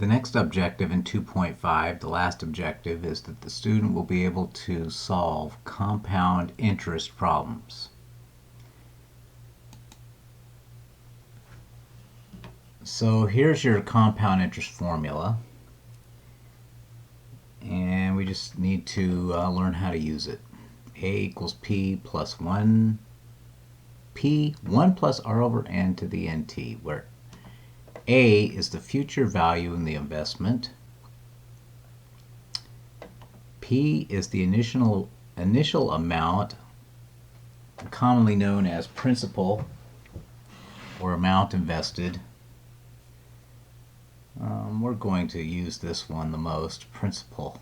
The next objective in 2.5, the last objective, is that the student will be able to solve compound interest problems. So here's your compound interest formula, and we just need to learn how to use it. A equals P plus 1, P 1 plus R over N to the NT, where A is the future value in the investment, P is the initial amount, commonly known as principal or amount invested. We're going to use this one the most, principal.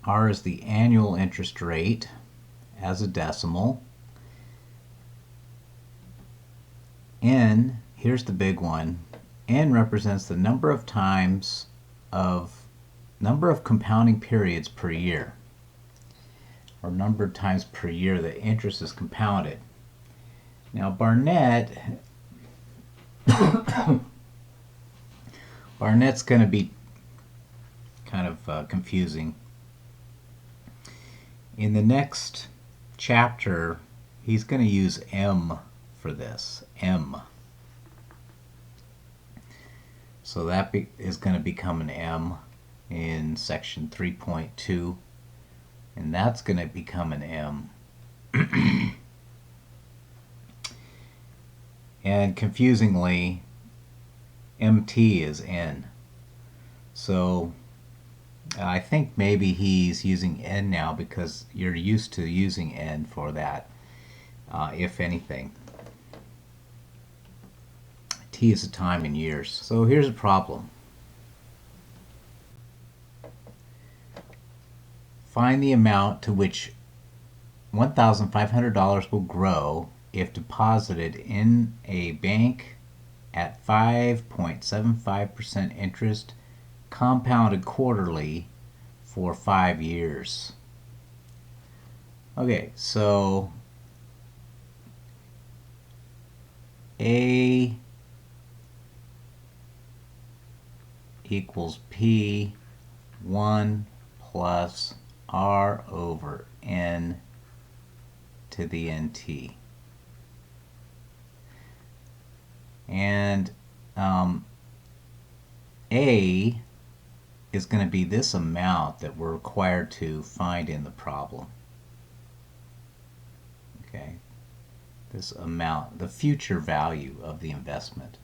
R is the annual interest rate as a decimal. N, here's the big one, N represents the number of compounding periods per year, or number of times per year that interest is compounded. Now Barnett's going to be kind of confusing. In the next chapter, he's going to use M for this, M. So that is going to become an M in section 3.2, and that's going to become an M. And confusingly, MT is N. So I think maybe he's using N now because you're used to using N for that, if anything. T is the time in years. So here's a problem. Find the amount to which $1,500 will grow if deposited in a bank at 5.75% interest, compounded quarterly for 5 years. Okay, so A equals P 1 plus R over N to the NT. And A is going to be this amount that we're required to find in the problem. Okay, this amount, the future value of the investment.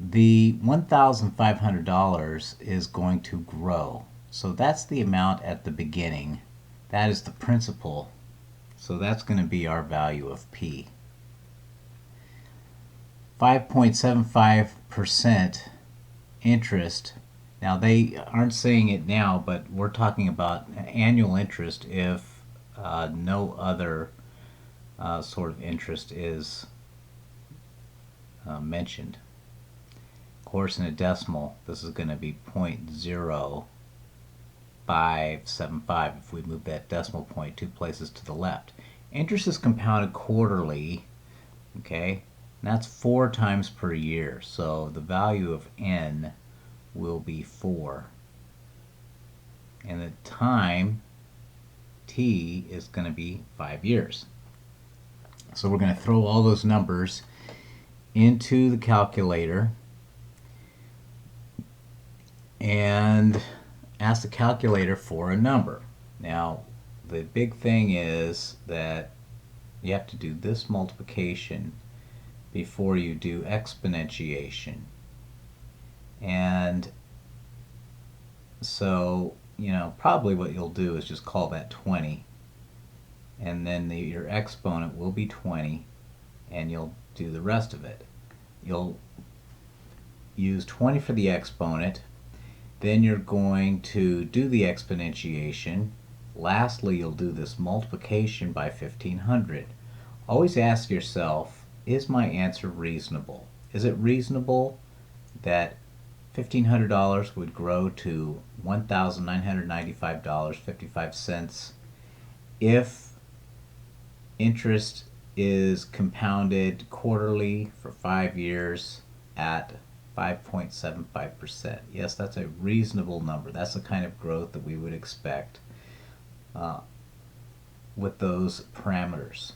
The $1,500 is going to grow. So that's the amount at the beginning. That is the principal. So that's going to be our value of P. 5.75% interest. Now they aren't saying it now, but we're talking about annual interest if no other sort of interest is mentioned. Of course, in a decimal, this is going to be 0.0575 if we move that decimal point 2 places to the left. Interest is compounded quarterly, okay? And that's 4 times per year. So the value of N will be 4. And the time, T, is going to be 5 years. So we're going to throw all those numbers into the calculator and ask the calculator for a number. Now, the big thing is that you have to do this multiplication before you do exponentiation. And so, probably what you'll do is just call that 20. And then your exponent will be 20, and you'll do the rest of it. You'll use 20 for the exponent. Then you're going to do the exponentiation. Lastly, you'll do this multiplication by 1,500. Always ask yourself, is my answer reasonable? Is it reasonable that $1,500 would grow to $1,995.55 if interest is compounded quarterly for 5 years at 5.75%. Yes, that's a reasonable number. That's the kind of growth that we would expect with those parameters.